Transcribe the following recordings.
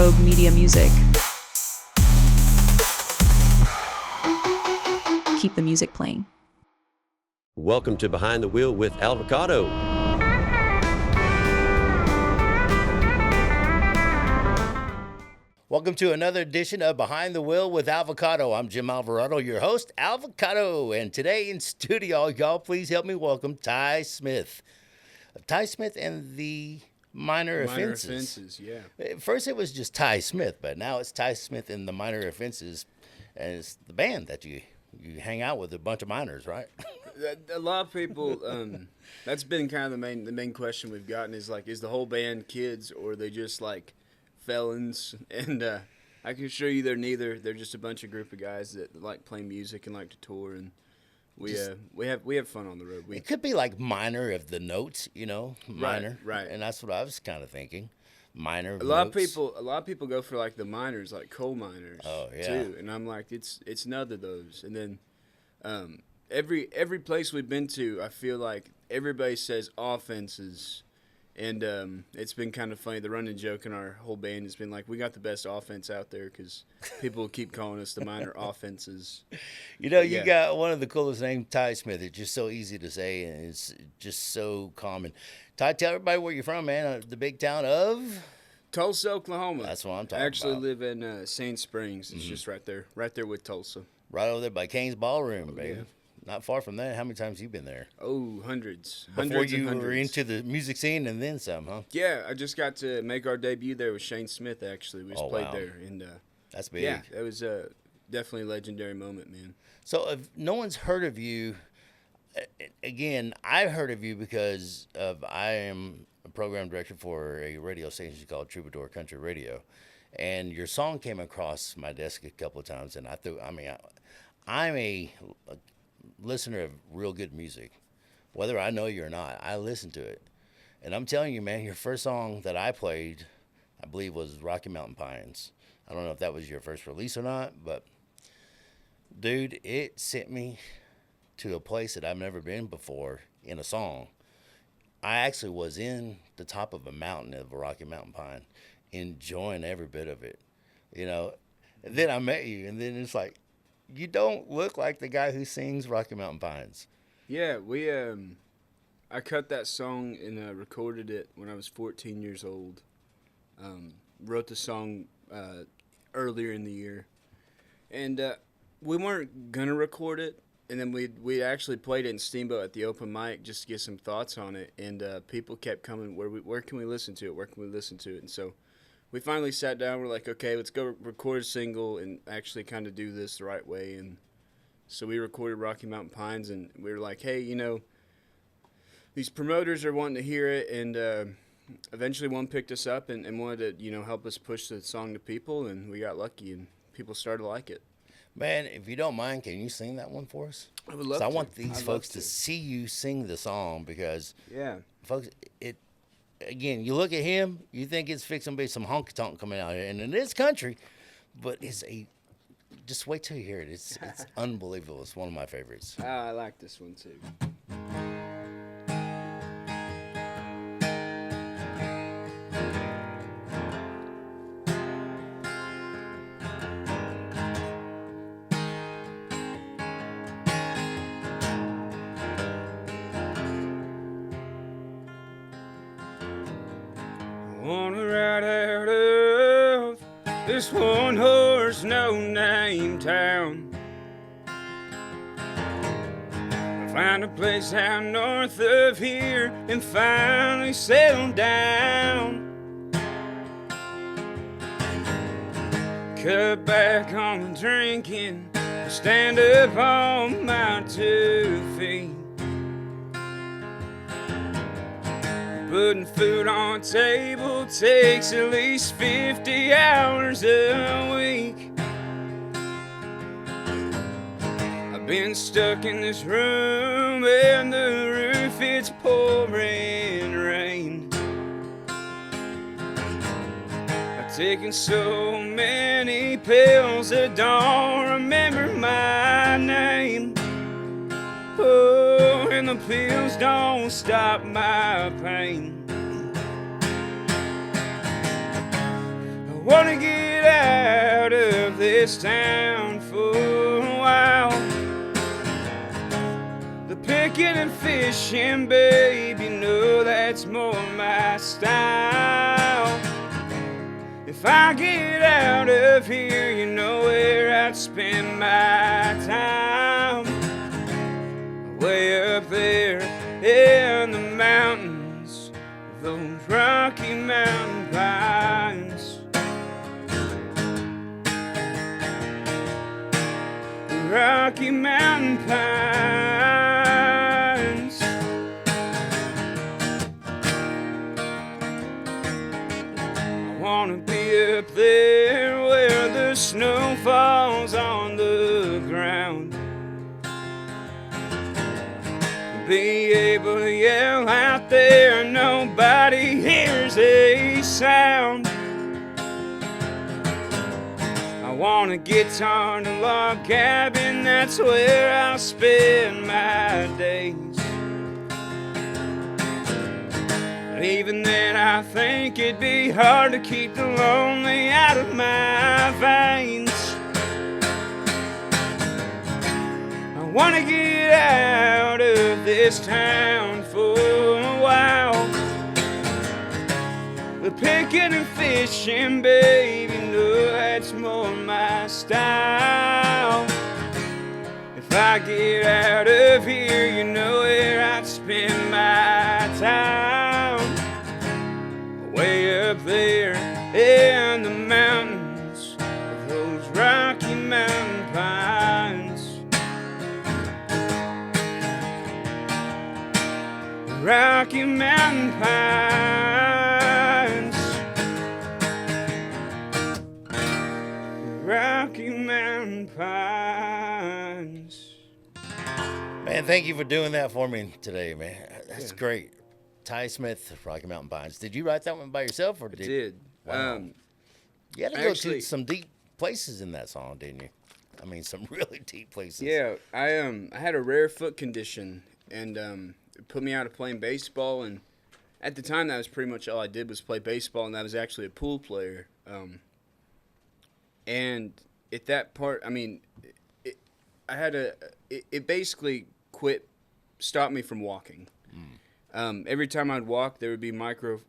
Rogue Media Music. Keep the music playing. Welcome to Behind the Wheel with Alvacado. Welcome to another edition of Behind the Wheel with Alvacado. I'm Jim Alvarado, your host, Alvacado. And today in studio, y'all, please help me welcome Ty Smith. Ty Smith and the Minor Offenses. Minor Offenses, yeah. First it was just Ty Smith, but now it's Ty Smith and the Minor Offenses. And it's the band that you hang out with, a bunch of minors, right? A lot of people, that's been kind of the main question we've gotten is like, is the whole band kids or are they just like felons? And I can assure you they're neither. They're just a bunch of group of guys that like playing music and like to tour, and we have fun on the road. It could be like minor of the notes, you know, minor, right. And that's what I was kind of thinking. Minor. A lot of people go for like the minors, like coal miners. Oh yeah. Too, and I'm like, it's none of those. And then every place we've been to, I feel like everybody says offenses. And it's been kind of funny. The running joke in our whole band has been like, we got the best offense out there because people keep calling us the minor offenses. You know, you got one of the coolest names, Ty Smith. It's just so easy to say, and it's just so common. Ty, tell everybody where you're from, man. The big town of? Tulsa, Oklahoma. That's what I'm talking about. I actually live in Sand Springs. It's just right there with Tulsa. Right over there by Kane's Ballroom, baby. Yeah. Not far from that. How many times have you been there? Oh, hundreds. Before you were into the music scene and then some, huh? Yeah, I just got to make our debut there with Shane Smith, actually. We just played there. And that's big. Yeah, it was definitely a legendary moment, man. So if no one's heard of you, again, I heard of you because I am a program director for a radio station called Troubadour Country Radio. And your song came across my desk a couple of times, and I'm a listener of real good music. Whether I know you or not, I listen to it. And I'm telling you, man, your first song that I played, I believe, was Rocky Mountain Pines. I don't know if that was your first release or not, but, dude, it sent me to a place that I've never been before in a song. I actually was in the top of a mountain of a Rocky Mountain Pine, enjoying every bit of it, you know. And then I met you, and then it's like, you don't look like the guy who sings Rocky Mountain Pines. Yeah, I cut that song and recorded it when I was 14 years old. Wrote the song earlier in the year. And we weren't going to record it. And then we actually played it in Steamboat at the open mic just to get some thoughts on it. And people kept coming, where can we listen to it? Where can we listen to it? And so we finally sat down. We're like, okay, let's go record a single and actually kind of do this the right way. And so we recorded Rocky Mountain Pines, and we were like, hey, you know, these promoters are wanting to hear it. And eventually one picked us up and wanted to, you know, help us push the song to people. And we got lucky, and people started to like it. Man, if you don't mind, can you sing that one for us? I would love to. I want these folks to see you sing the song because, folks, again, you look at him, you think it's fixing to be some honky-tonk coming out here, and it is country, but just wait till you hear it. It's unbelievable. It's one of my favorites. I like this one, too. Wanna ride out of this one horse, no name town. Find a place out north of here and finally settle down. Cut back on the drinking, stand up on my 2 feet. Putting food on the table takes at least 50 hours a week. I've been stuck in this room and the roof, it's pouring rain. I've taken so many pills that don't remember my name. Oh, and the pills don't stop my pain. wanna get out of this town for a while. The picking and fishing, babe, you know that's more my style. If I get out of here, you know where I'd spend my time. Way up there in the mountains, those Rocky Mountain pines. Rocky Mountain pines. I wanna be up there where the snow falls on the ground. Be able to yell out there, nobody hears a sound. I want a guitar and a log cabin, that's where I'll spend my days. Even then I think it'd be hard to keep the lonely out of my veins. I wanna get out of this town for a while. The picking and fishing, baby, know that's more my style. If I get out of here, you know where I'd spend my time. Way up there in the mountains of those Rocky Mountain pines. Rocky Mountain pines. Rocky Mountain pines. Man, thank you for doing that for me today, man. That's great. Ty Smith, Rocky Mountain Pines. Did you write that one by yourself, or I did. Wow. You had to go to some deep places in that song, didn't you? I mean, some really deep places. Yeah, I had a rare foot condition, and it put me out of playing baseball. And at the time, that was pretty much all I did was play baseball, and I was actually a pool player. And at that part, I mean, it basically stopped me from walking. Every time I'd walk, there would be micro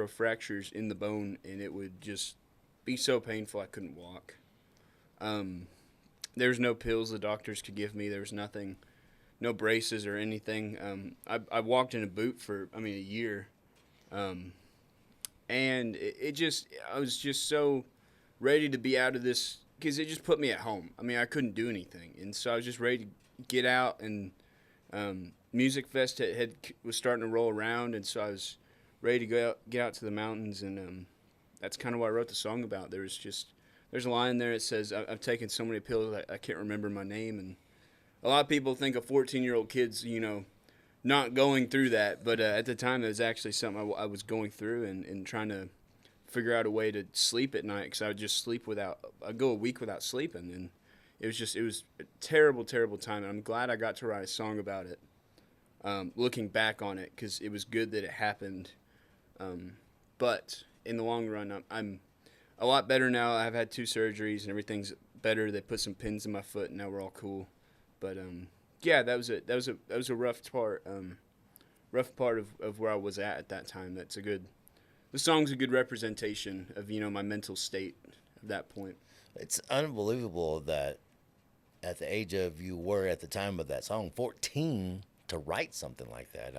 fractures in the bone, and it would just be so painful I couldn't walk. There was no pills the doctors could give me. There was nothing, no braces or anything. I walked in a boot for, a year. And I was just so ready to be out of this, because it just put me at home. I couldn't do anything. And so I was just ready to get out, and Music Fest was starting to roll around, and so I was ready to get out to the mountains, and that's kind of what I wrote the song about. There's a line there that says, I've taken so many pills I can't remember my name, and a lot of people think a 14-year-old kid's, not going through that, but at the time it was actually something I was going through and trying to figure out a way to sleep at night, because I would just I'd go a week without sleeping, and it was a terrible, terrible time, and I'm glad I got to write a song about it. Looking back on it, because it was good that it happened. But in the long run, I'm a lot better now. I've had 2 surgeries and everything's better. They put some pins in my foot, and now we're all cool. But yeah, that was a rough part. Rough part of where I was at that time. The song's a good representation of my mental state at that point. It's unbelievable that at the age of you were at the time of that song, 14. To write something like that.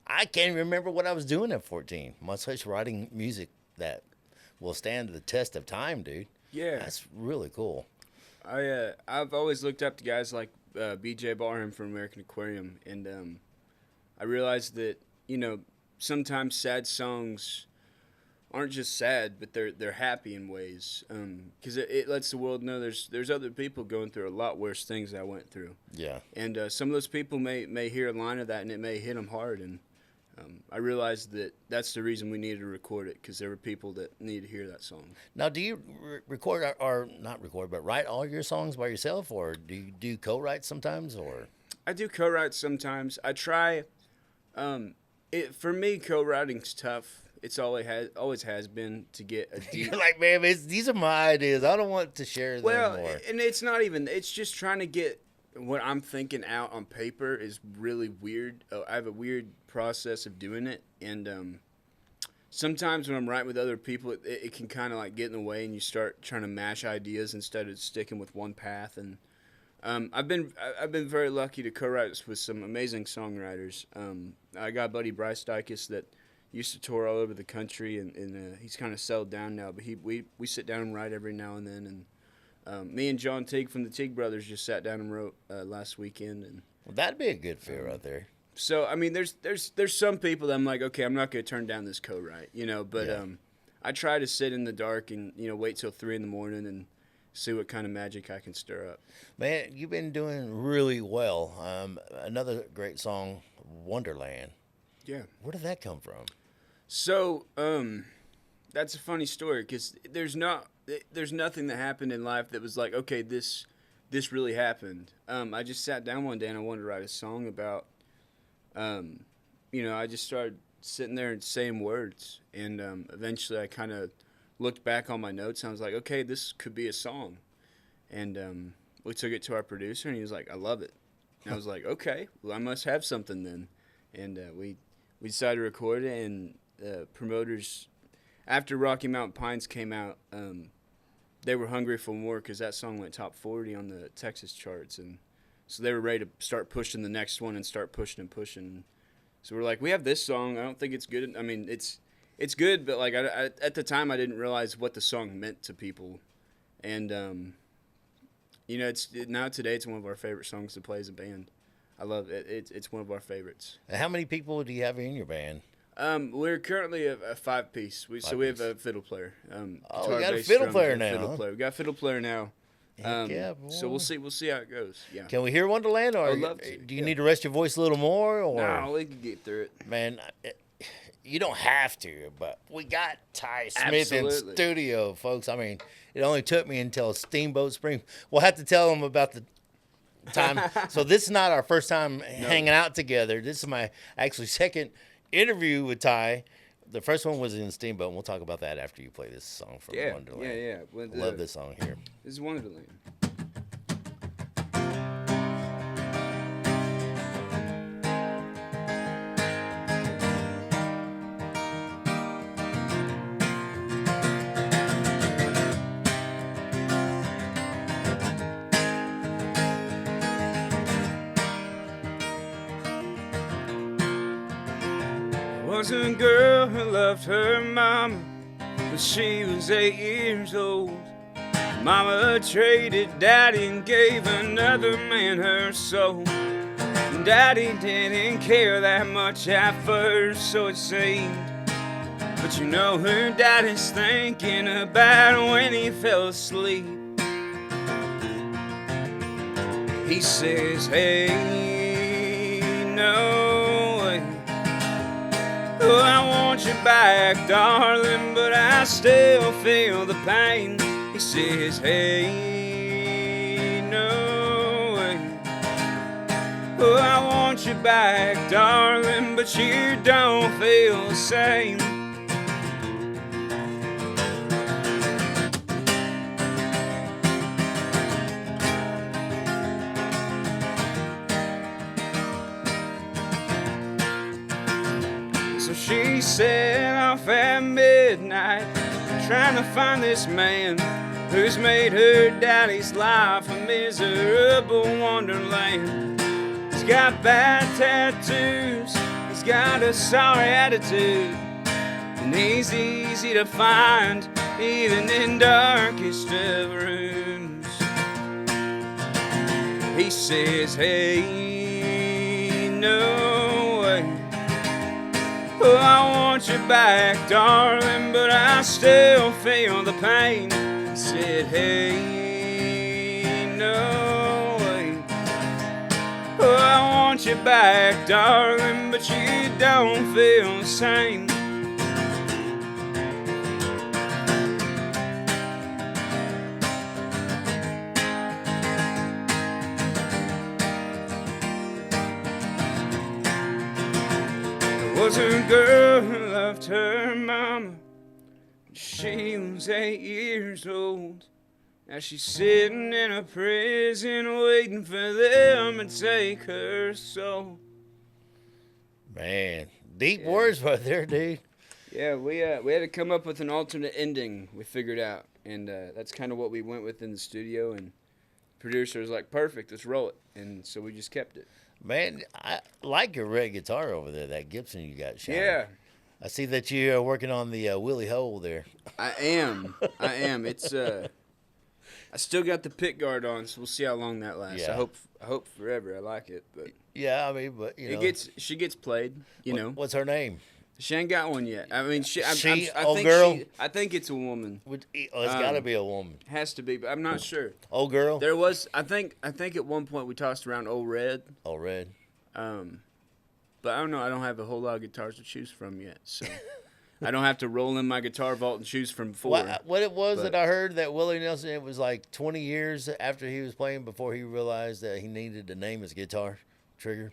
I can't remember what I was doing at 14, much less writing music that will stand the test of time, dude. Yeah. That's really cool. I've always looked up to guys like B.J. Barham from American Aquarium, and I realized that, sometimes sad songs aren't just sad, but they're happy in ways, because it lets the world know there's other people going through a lot worse things than I went through. Yeah. And some of those people may hear a line of that, and it may hit them hard. And I realized that that's the reason we needed to record it, because there were people that needed to hear that song. Now, do you record or not record, but write all your songs by yourself, or do you do co-write sometimes, or? I do co-write sometimes. I try. For me, co-writing's tough. It's always has been to get a deep. You're like, man, these are my ideas. I don't want to share them Well, more. and it's not even. It's just trying to get what I'm thinking out on paper is really weird. I have a weird process of doing it, and sometimes when I'm writing with other people, it can kind of like get in the way, and you start trying to mash ideas instead of sticking with one path. And I've been very lucky to co-write with some amazing songwriters. I got a buddy Bryce Dykes that used to tour all over the country, and he's kind of settled down now. But we sit down and write every now and then. And me and John Teague from the Teague Brothers just sat down and wrote last weekend. And Well, that'd be a good fit right there. so I mean, there's some people that I'm like, okay, I'm not going to turn down this co-write, But Yeah. I try to sit in the dark and wait till 3 a.m. and see what kind of magic I can stir up. Man, you've been doing really well. Another great song, Wonderland. Yeah. Where did that come from? So that's a funny story because there's nothing that happened in life that was like, okay, this really happened. I just sat down one day and I wanted to write a song about, I just started sitting there and saying words, and eventually I kind of looked back on my notes and I was like, okay, this could be a song. And we took it to our producer and he was like, I love it. And I was like, okay, well, I must have something then. And we decided to record it, and promoters, after Rocky Mountain Pines came out, they were hungry for more because that song went top 40 on the Texas charts, and so they were ready to start pushing the next one and start pushing and pushing. So we're like, we have this song. I don't think it's good. I mean, it's good, but like I at the time I didn't realize what the song meant to people, and now today it's one of our favorite songs to play as a band. I love it. It's one of our favorites. How many people do you have in your band? We're currently a 5-piece. We have a fiddle player. We Guitar, got a bass, fiddle drums, player and now, Fiddle huh? player. We got a fiddle player now. Heck yeah, boy. So we'll see how it goes. Yeah. Can we hear Wonderland, or I'd love to, do you yeah. need to rest your voice a little more? Or No, we can get through it. man, you don't have to, but we got Ty Smith in Absolutely. studio, folks. I mean, it only took me until Steamboat Spring. We'll have to tell them about the time. So this is not our first time hanging out together. This is my actually second interview with Ty. The first one was in Steamboat, and we'll talk about that after you play this song from Yeah, Wonderland. yeah. Well, Love this song here. This is Wonderland. Was a girl who loved her mama, but she was 8 years old. Mama traded daddy and gave another man her soul. Daddy didn't care that much at first, so it seemed. But her daddy's thinking about when he fell asleep. He says, hey, no way. Oh, I want you back, darling, but I still feel the pain. He says, hey, no way. Oh, I want you back, darling, but you don't feel the same. So she set off at midnight, trying to find this man who's made her daddy's life a miserable wonderland. He's got bad tattoos, he's got a sorry attitude, and he's easy to find even in darkest of rooms. He says, hey, no way. Oh, I want you back, darling, but I still feel the pain. He said, hey, no way. Oh, I want you back, darling, but you don't feel the same. Was a girl who loved left her mama when she was 8 years old. Now she's sitting in a prison waiting for them to take her soul. Man, deep words right there, dude. Yeah, we had to come up with an alternate ending we figured out, and that's kind of what we went with in the studio, and the producer was like, perfect, let's roll it, and so we just kept it. Man, I like your red guitar over there, that Gibson you got shining. Yeah. I see that you're working on the Willie Hole there. I am. It's I still got the pick guard on, so we'll see how long that lasts. Yeah. I hope forever. I like it, but Yeah, I mean, but you know, she gets played. You know, what's her name? she ain't got one yet. I mean, I think it's a woman. It's got to be a woman. Has to be, but I'm not sure. Old girl. There was, I think at one point we tossed around Old Red. Old Red. But I don't know. I don't have a whole lot of guitars to choose from yet, so I don't have to roll in my guitar vault and choose from four. What it was that I heard that Willie Nelson, it was like 20 years after he was playing before he realized that he needed to name his guitar Trigger.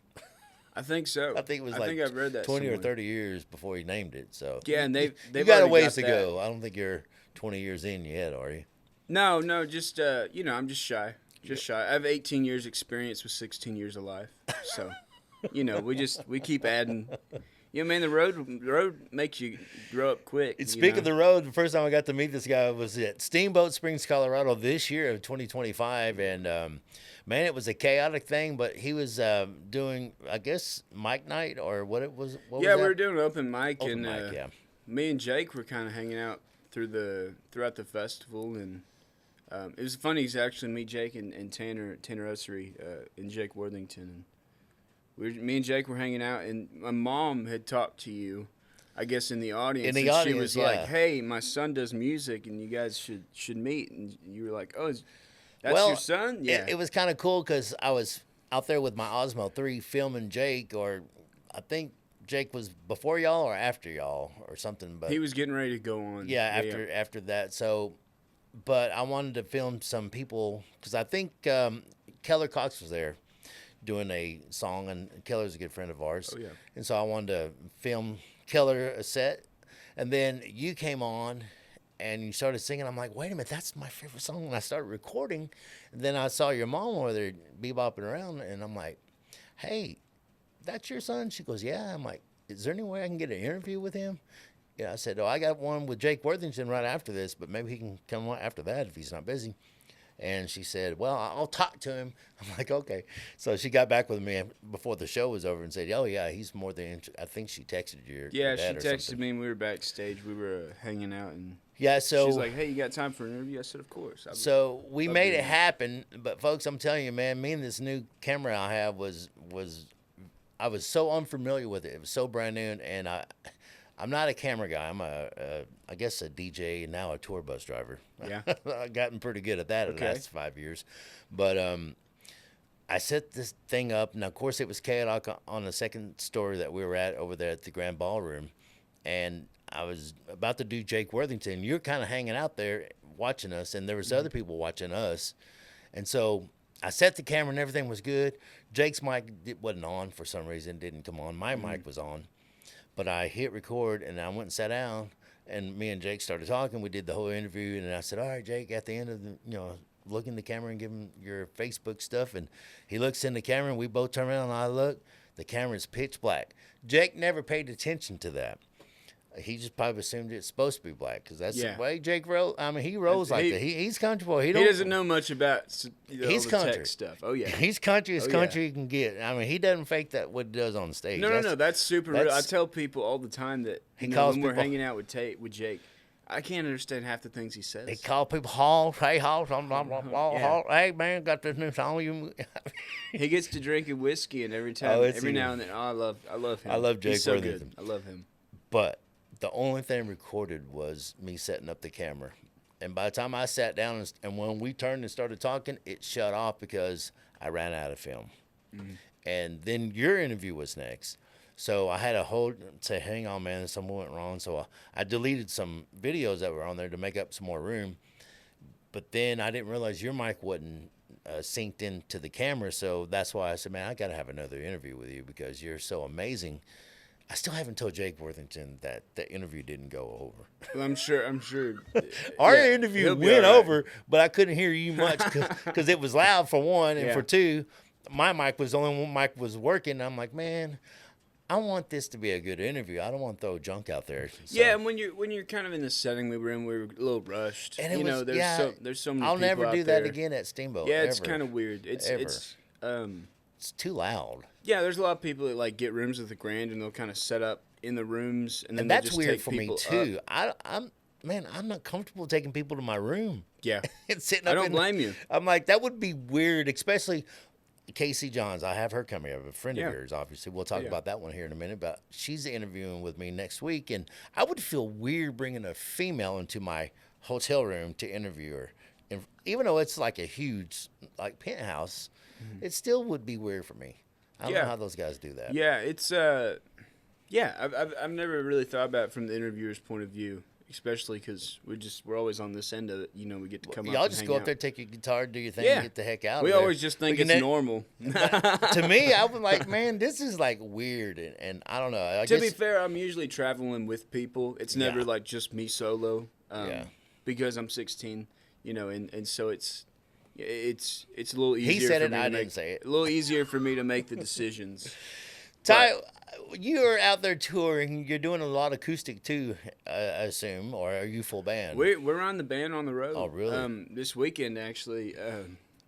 I think so. I think it was like I've read that 20 somewhere. or 30 years before he named it. So yeah, and they've you got a already ways to that. go. I don't think you're 20 years in yet, are you? No, just I'm just shy. Shy. I have 18 years experience with 16 years of life. So, we keep adding. Man, the road makes you grow up quick. And speaking of the road, the first time I got to meet this guy was at Steamboat Springs, Colorado this year of 2025. And, man, it was a chaotic thing, but he was doing, I guess, mic night or what it was. What was we that? were doing open mic. Open mic, yeah. Me and Jake were kind of hanging out throughout the festival. And it was funny to actually meet Jake and Tanner Ussery and Jake Worthington. And me and Jake were hanging out, and my mom had talked to you, I guess, in the audience. She was like, "Hey, my son does music, and you guys should meet." And you were like, "Oh, that's your son?" Yeah. It was kind of cool because I was out there with my Osmo 3 filming Jake, or I think Jake was before y'all or after y'all or something. But he was getting ready to go on. Yeah, after that. So, but I wanted to film some people because I think Keller Cox was there doing a song, and Keller's a good friend of ours. Oh, yeah. And so I wanted to film Keller a set, and then you came on and you started singing. I'm like, wait a minute, that's my favorite song. And I started recording, and then I saw your mom over there bebopping around, and I'm like, hey, that's your son? She goes, yeah. I'm like, is there any way I can get an interview with him? Yeah, I said, I got one with Jake Worthington right after this, but maybe he can come on after that if he's not busy. And she said, well, I'll talk to him. I'm like, okay. So she got back with me before the show was over and said, oh, yeah, he's more than I think she texted you. Yeah, she texted me and we were backstage. We were hanging out. And yeah, so she's like, hey, you got time for an interview? I said, of course. So we made it happen. But, folks, I'm telling you, man, me and this new camera I have I was so unfamiliar with it. It was so brand new. And I'm not a camera guy. I'm I guess a DJ and now a tour bus driver. Yeah. I've gotten pretty good at that in the last 5 years. But I set this thing up. Now, of course, it was chaotic on the second story that we were at over there at the Grand Ballroom. And I was about to do Jake Worthington. You're kind of hanging out there watching us, and there was other people watching us. And so I set the camera, and everything was good. Jake's mic wasn't on for some reason. It didn't come on. My mic was on. But I hit record, and I went and sat down, and me and Jake started talking. We did the whole interview, and I said, all right, Jake, at the end of the, look in the camera and give him your Facebook stuff. And he looks in the camera, and we both turn around, and I look. The camera's pitch black. Jake never paid attention to that. He just probably assumed it's supposed to be black because that's the way Jake rolls. I mean, he rolls like that. He's country boy. He doesn't know much about he's the country tech stuff. Oh, yeah. He's country as country can get. I mean, he doesn't fake that what he does on stage. No. That's super real. I tell people all the time that when we're hanging out with Jake, I can't understand half the things he says. He call people Hall, hey Hall, Hall, hey man, got this new song. He gets to drinking whiskey, and every now and then, I love him. I love Jake He's so Worthington. good. I love him. But the only thing recorded was me setting up the camera. And by the time I sat down and when we turned and started talking, it shut off because I ran out of film. Mm-hmm. And then your interview was next. So I had to say, hang on, man, something went wrong. So I deleted some videos that were on there to make up some more room. But then I didn't realize your mic wasn't synced into the camera. So that's why I said, man, I got to have another interview with you because you're so amazing. I still haven't told Jake Worthington that the interview didn't go over. Well, I'm sure. Our yeah, interview he'll be went all right. over, but I couldn't hear you much because it was loud for one, and Yeah. for two, my mic was the only one mic was working. I'm like, man, I want this to be a good interview. I don't want to throw junk out there. So. Yeah, and when you're kind of in the setting we were in, we were a little rushed. And it you was, know, there's so many. I'll people never out do there. that again at Steamboat. Yeah, it's ever. kind of weird. It's It's too loud. yeah. There's a lot of people that like get rooms with the Grand, and they'll kind of set up in the rooms, and then And they'll that's just weird take for me people too. up. I'm not comfortable taking people to my room Yeah, and sitting I up. don't blame you. I'm like, that would be weird, especially Casey Johns. I have her coming up, a friend Yeah. of yours. Obviously, we'll talk Yeah. about that one here in a minute. But she's interviewing with me next week, and I would feel weird bringing a female into my hotel room to interview her. And even though it's like a huge like penthouse, it still would be weird for me. I don't Yeah. know how those guys do that. Yeah, it's yeah. I've never really thought about it from the interviewer's point of view, especially because we're always on this end of it. You know, we get to come up. Y'all and just hang go up out. there, take your guitar, do your thing, Yeah. and get the heck out We of there. always just think We it's can- normal. To me, I was like, man, this is like weird, and I don't know. I To guess, be fair, I'm usually traveling with people. It's never Yeah. like just me solo. Yeah. Because I'm 16, you know, and so it's a little easier. he said for it, me I to didn't make, say it. A little easier for me to make the decisions. Ty, you are out there touring. You're doing a lot of acoustic too, I assume, or are you full band? We're on the band on the road. Oh, really? This weekend actually.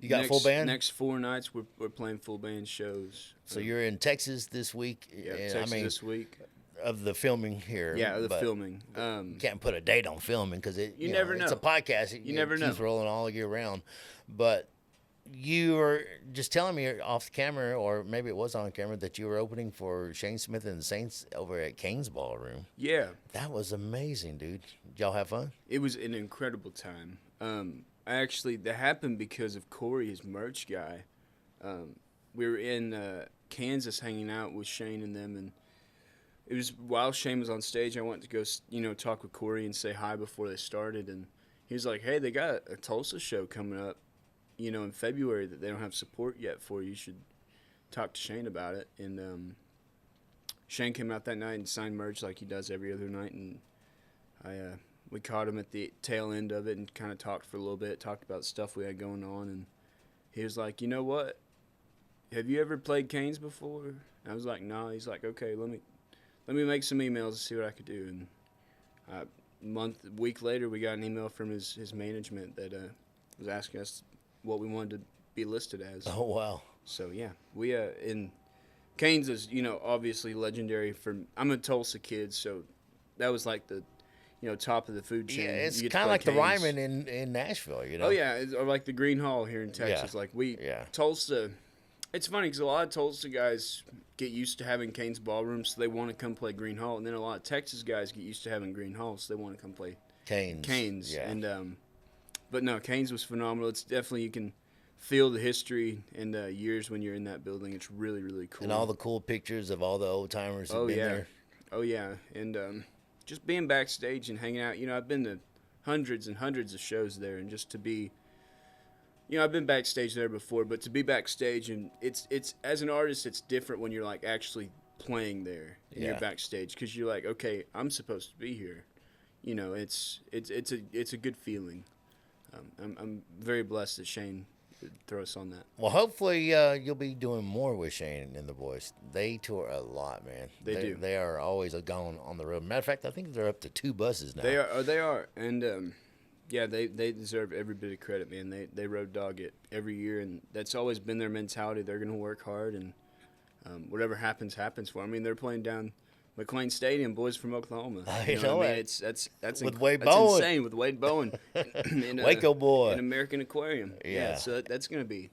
You got full band? Next 4 nights we're playing full band shows. So you're in Texas this week. Yeah, and, Texas I mean, this week. of the filming here. Yeah, the but filming. Can't put a date on filming because You never It's a know. podcast. It never keeps know. rolling all year round. But you were just telling me off camera, or maybe it was on camera, that you were opening for Shane Smith and the Saints over at Kane's Ballroom. Yeah, That was amazing, dude. Did y'all have fun? it was an incredible time. That happened because of Corey, his merch guy. We were in Kansas hanging out with Shane and them, and it was while Shane was on stage. I went to go, talk with Corey and say hi before they started, and he was like, "Hey, they got a Tulsa show coming up, in February that they don't have support yet for. You should talk to Shane about it." And Shane came out that night and signed merch like he does every other night, and we caught him at the tail end of it and kind of talked for a little bit, talked about stuff we had going on, and he was like, "You know what? Have you ever played Canes before?" And I was like, "No." He's like, "Okay, let me make some emails and see what I could do." And a week later, we got an email from his management that was asking us what we wanted to be listed as. Oh, wow. So yeah, we in Canes is obviously legendary for. I'm a Tulsa kid, so that was like the top of the food chain. Yeah, it's You get to kind of play like the Canes. Ryman in Nashville, Oh yeah, or like the Green Hall here in Texas. Yeah. Like Yeah. Tulsa. It's funny because a lot of Tulsa guys get used to having Canes ballrooms, so they want to come play Green Hall, and then a lot of Texas guys get used to having Green Hall, so they want to come play Canes. Yeah. And but no, Canes was phenomenal. It's definitely, you can feel the history and years when you're in that building. It's really, really cool. And all the cool pictures of all the old timers have Oh been yeah, there. oh yeah, and just being backstage and hanging out. I've been to hundreds and hundreds of shows there, and just to be, I've been backstage there before, but to be backstage, and it's as an artist, it's different when you're like actually playing there and Yeah. you're backstage, because you're like, okay, I'm supposed to be here. It's a good feeling. I'm very blessed that Shane would throw us on that. Well, hopefully you'll be doing more with Shane and the boys. They tour a lot, man. They do. They are always gone on the road. Matter of fact, I think they're up to 2 buses now. They are, and yeah, they deserve every bit of credit, man. They road dog it every year, and that's always been their mentality. They're gonna work hard, and whatever happens for them. I mean, they're playing down McLean Stadium, boys from Oklahoma. I You know what I mean? it. That's With Wade that's Bowen. insane with Wade Bowen, in, Waco boy. in American Aquarium. Yeah. So that's gonna be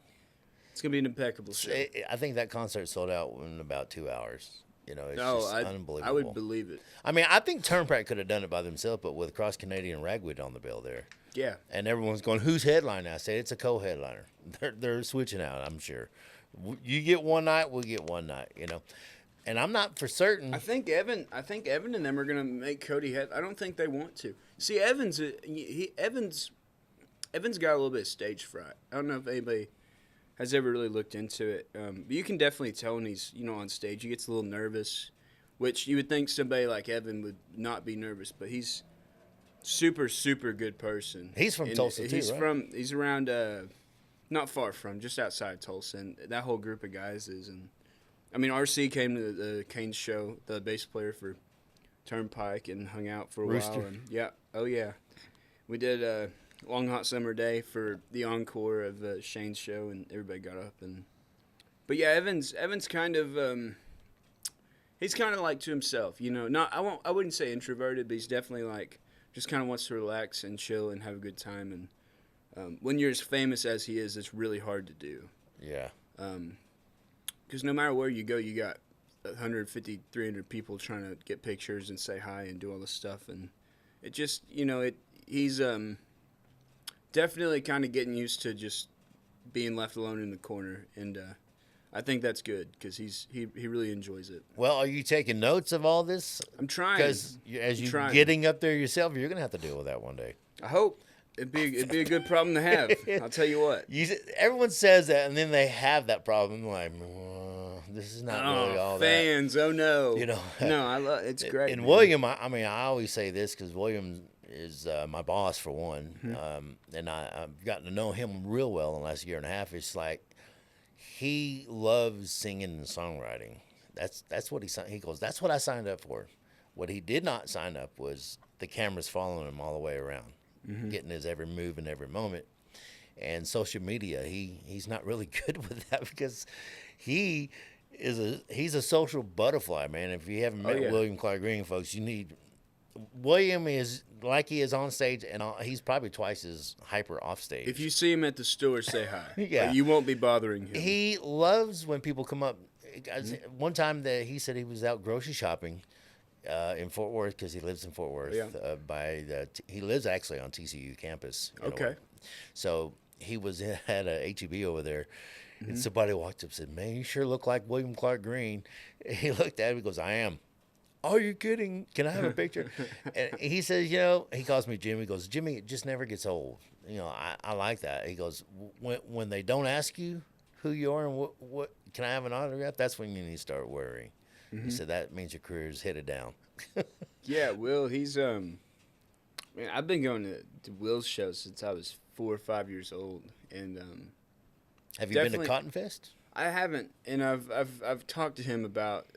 an impeccable show. I think that concert sold out in about 2 hours. It's No, just I unbelievable. would believe it. I mean, I think Turnpike could have done it by themselves, but with Cross Canadian Ragwood on the bill there. Yeah. And everyone's going, who's headlining? I said, it's a co-headliner. They're switching out, I'm sure. You get one night, we'll get one night, And I'm not for certain. I think Evan and them are gonna make Cody head. I don't think they want to. See, Evans got a little bit of stage fright. I don't know if anybody has ever really looked into it. But you can definitely tell when he's on stage. He gets a little nervous. which you would think somebody like Evan would not be nervous, but he's super, super good person. He's from Tulsa, too, right? He's around, not far from, just outside Tulsa, and that whole group of guys is. And I mean, RC came to the Canes show, the bass player for Turnpike, and hung out for a Rooster. while. And yeah, oh yeah, we did a long hot summer day for the encore of Shane's show, and everybody got up. And but yeah, Evan's kind of he's kind of like to himself, you know. Not I wouldn't say introverted, but he's definitely like just kind of wants to relax and chill and have a good time. And when you're as famous as he is, it's really hard to do. Yeah. Because no matter where you go, you got 150, 300 people trying to get pictures and say hi and do all this stuff. And it just, you know, he's definitely kind of getting used to just being left alone in the corner. And I think that's good because he really enjoys it. Well, are you taking notes of all this? I'm trying. Because as you're getting up there yourself, you're going to have to deal with that one day. I hope. It'd be a good problem to have. I'll tell you what. Everyone says that, and then they have that problem. Like, this is not really all fans, that. Oh no. You know. No, I love it's great. And man. William, I mean, I always say this because William is my boss for one, and I've gotten to know him real well in the last year and a half. It's like he loves singing and songwriting. That's what he goes. That's what I signed up for. What he did not sign up was the cameras following him all the way around. Getting his every move and every moment. And social media, he's not really good with that because he's a social butterfly, man. If you haven't met William Clark Green, folks, William is like he is on stage, and he's probably twice as hyper off stage. If you see him at the store, say hi. Yeah. You won't be bothering him. He loves when people come up. One time that he said he was out grocery shopping in Fort Worth because he lives in Fort Worth. Yeah. He lives actually on TCU campus. Okay. So he was at a HEB over there, and somebody walked up and said, "Man, you sure look like William Clark Green." He looked at him and goes, "I am." "Are you kidding? Can I have a picture?" And he says, he calls me Jimmy. He goes, "Jimmy, it just never gets old." I like that. He goes, when they don't ask you who you are and what can I have an autograph, that's when you need to start worrying. He said that means your career is headed down. Yeah, Will, he's man, I've been going to Will's shows since I was 4 or 5 years old, and have you been to Cotton Fest? I haven't, and I've talked to him about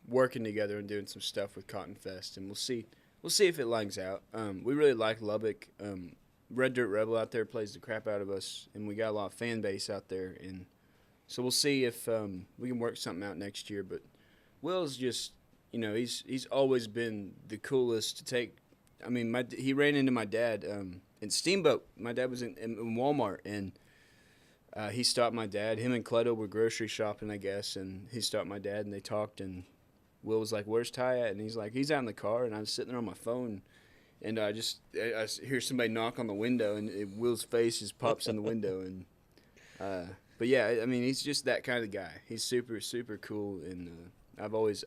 working together and doing some stuff with Cotton Fest, and we'll see if it lines out. We really like Lubbock. Red Dirt Rebel out there plays the crap out of us, and we got a lot of fan base out there, and so we'll see if we can work something out next year. But Will's just, he's always been the coolest to take. I mean, he ran into my dad in Steamboat. My dad was in Walmart, and he stopped my dad. Him and Cleto were grocery shopping, I guess, and he stopped my dad, and they talked, and Will was like, "Where's Ty at?" And he's like, "He's out in the car," and I was sitting there on my phone, and I hear somebody knock on the window, and Will's face just pops in the window, and but yeah, I mean, he's just that kind of guy. He's super, super cool, and I've always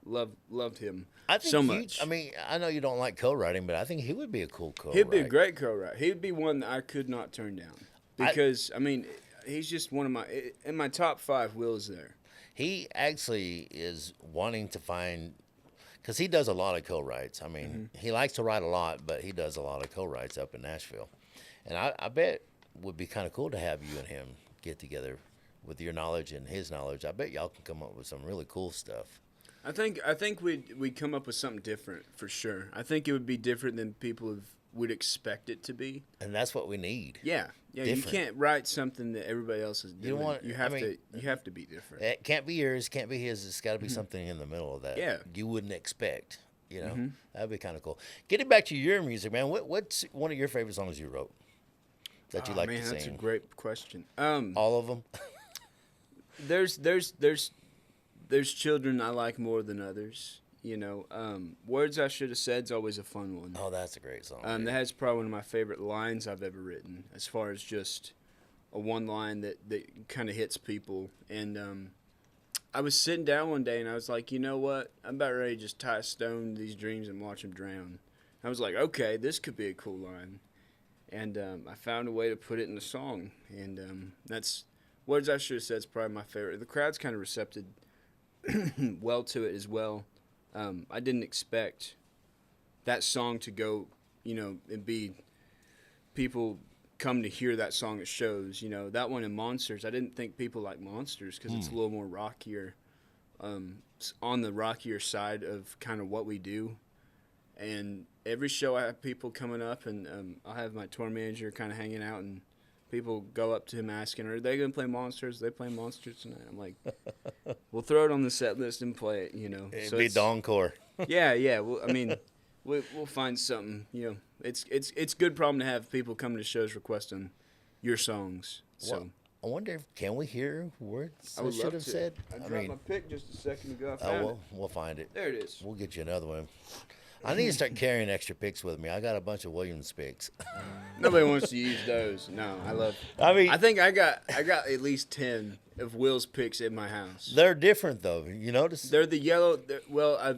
loved him so much. I mean, I know you don't like co-writing, but I think he would be a cool co-writer. He'd be a great co-writer. He'd be one that I could not turn down because I mean, he's just one of in my top 5. Will's there. He actually is wanting to find, because he does a lot of co-writes. I mean, he likes to write a lot, but he does a lot of co-writes up in Nashville, and I bet it would be kind of cool to have you and him get together with your knowledge and his knowledge. I bet y'all can come up with some really cool stuff. I think we'd come up with something different for sure. I think it would be different than people would expect it to be. And that's what we need. Yeah. Different. You can't write something that everybody else is doing. You have to be different. It can't be yours, can't be his. It's got to be something in the middle of that. Yeah. You wouldn't expect. That'd be kind of cool. Getting back to your music, man. What's one of your favorite songs you wrote that you like to sing? That's a great question. All of them. There's children I like more than others. Words I Should Have Said's always a fun one. Oh, that's a great song. That has probably one of my favorite lines I've ever written, as far as just a one line that kind of hits people. And I was sitting down one day and I was like, you know what? I'm about ready to just tie a stone to these dreams and watch them drown. I was like, okay, this could be a cool line. And I found a way to put it in a song. And that's Words I Should Have Said's probably my favorite. The crowd's kind of receptive well to it as well. I didn't expect that song to go, and be people come to hear that song at shows. That one in Monsters, I didn't think people like Monsters because it's a little more rockier, it's on the rockier side of kind of what we do. And every show I have people coming up, and I'll have my tour manager kind of hanging out, and people go up to him asking, are they going to play Monsters? Are they playing Monsters tonight? I'm like, we'll throw it on the set list and play it, It'd So be it's- the encore. Yeah. Well, I mean, we'll find something, It's good problem to have people coming to shows requesting your songs. So Well, I wonder can we hear words I I would should love have to. said? I dropped my pick just a second ago. I Oh, found well, we'll find it. it. There it is. We'll get you another one. I need to start carrying extra picks with me. I got a bunch of Williams picks. Nobody wants to use those. No, I think I got at least 10 of Will's picks in my house. They're different though. You notice? They're the yellow.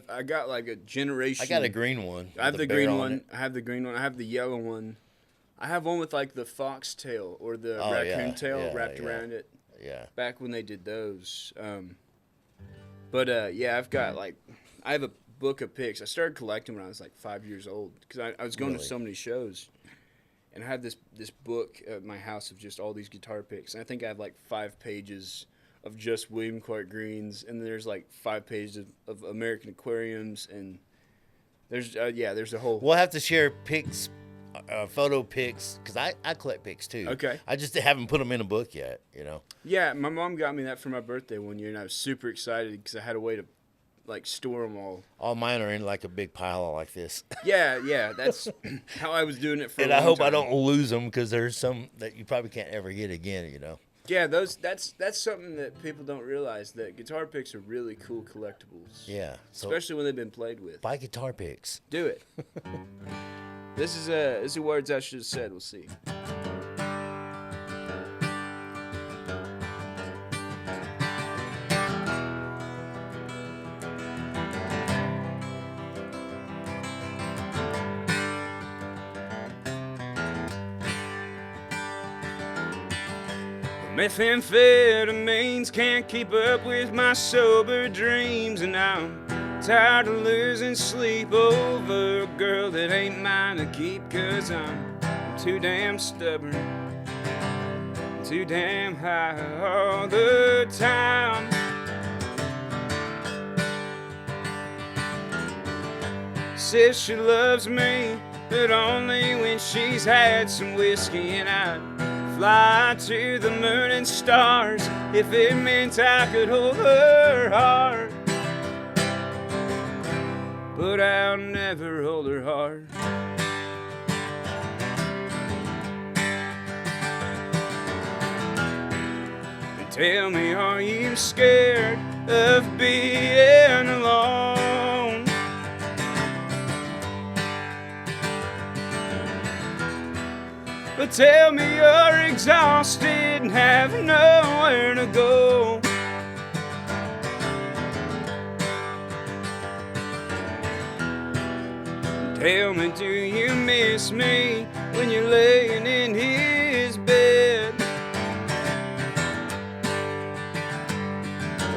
I got like a generation. I got a green one. I have with the a bear green on one. it. I have the green one. I have the yellow one. I have one with like the foxtail or the Oh, yeah, raccoon tail yeah, wrapped yeah. around it. Yeah. Back when they did those. Yeah, I have a book of picks. I started collecting when I was like 5 years old because I was going to Really? so many shows. And I have this book at my house of just all these guitar picks. And I think I have like 5 pages of just William Clark Greens. And then there's like 5 pages of American Aquariums. And there's a whole... We'll have to share pics, photo pics, because I collect pics too. Okay. I just haven't put them in a book yet, Yeah, my mom got me that for my birthday one year. And I was super excited because I had a way to like store them all. All mine are in like a big pile like this. Yeah, that's how I was doing it for And a I long hope I time. don't lose them because there's some that you probably can't ever get again, Yeah, that's something that people don't realize, that guitar picks are really cool collectibles. Yeah. So Especially when they've been played with. buy guitar picks. Do it. This is words I should have said. We'll see. Methamphetamines can't keep up with my sober dreams, and I'm tired of losing sleep over a girl that ain't mine to keep, 'cause I'm too damn stubborn, too damn high all the time. Says she loves me, but only when she's had some whiskey, and I'd fly to the moon and stars if it meant I could hold her heart. But I'll never hold her heart. Tell me, are you scared of being alone? But tell me you're exhausted and have nowhere to go. Tell me, do you miss me when you're laying in his bed?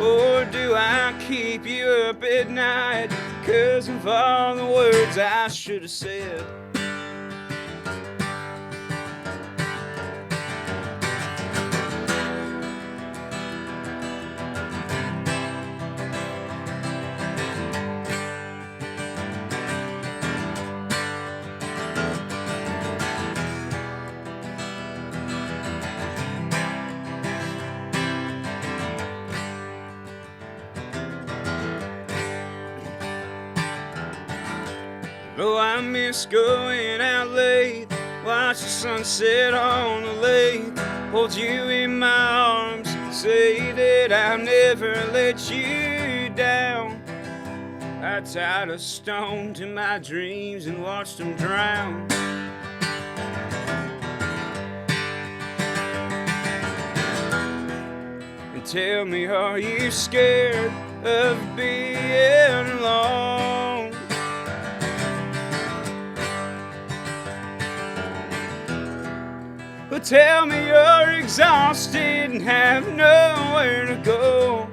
Or do I keep you up at night 'cause of all the words I should have said? Oh, I miss going out late, watch the sunset on the lake, hold you in my arms, say that I'll never let you down. I tied a stone to my dreams and watched them drown. And tell me, are you scared of being alone? But tell me you're exhausted and have nowhere to go.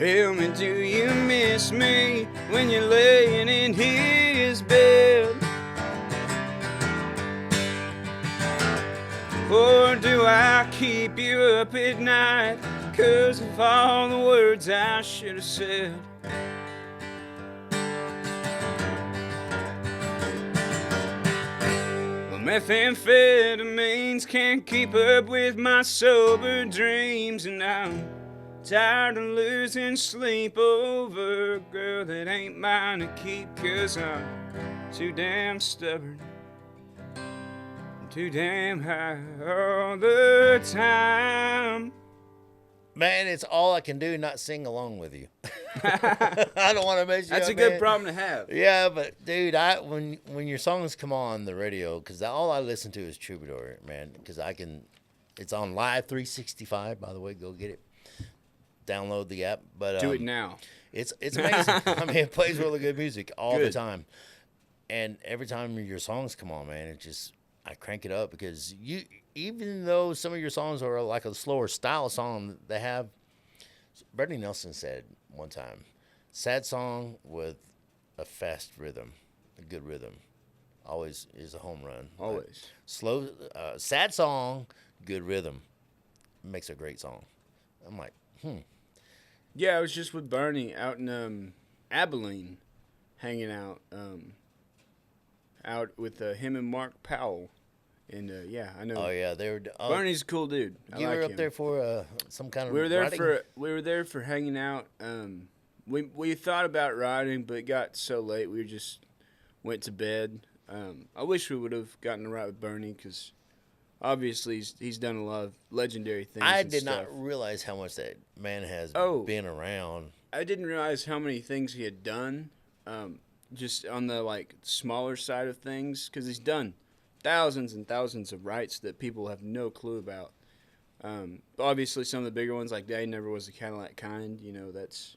Tell me, do you miss me when you're laying in his bed? Or do I keep you up at night 'cause of all the words I should have said? Well, methamphetamines can't keep up with my sober dreams, and I'm tired of losing sleep over a girl that ain't mine to keep, 'cause I'm too damn stubborn, too damn high all the time. Man, it's all I can do not sing along with you. I don't want to mess you That's up, a good man. problem to have. Yeah, but dude, when your songs come on the radio, because all I listen to is Troubadour, man. Because it's on Live 365. By the way, go get it. Download the app. But Do it now. It's amazing. I mean, it plays really good music all the time, and every time your songs come on, man, I crank it up because even though some of your songs are like a slower style song, they have. Brittany Nelson said one time, sad song with a fast rhythm, a good rhythm, always is a home run. Always. Like, slow, sad song, good rhythm, makes a great song. I'm like, Yeah, I was just with Bernie out in Abilene, hanging out with him and Mark Powell. And yeah, I know. Oh yeah, they were. Bernie's a cool dude. You I like were up him. there for some kind of. We were there writing? we were there for hanging out. We thought about riding, but it got so late we just went to bed. I wish we would have gotten to ride with Bernie because obviously he's done a lot of legendary things. I and did stuff. not realize how much that man has been around. I didn't realize how many things he had done, just on the like smaller side of things, because he's done thousands and thousands of rights that people have no clue about. Obviously, some of the bigger ones, like Daddy Never Was a Cadillac Kind, that's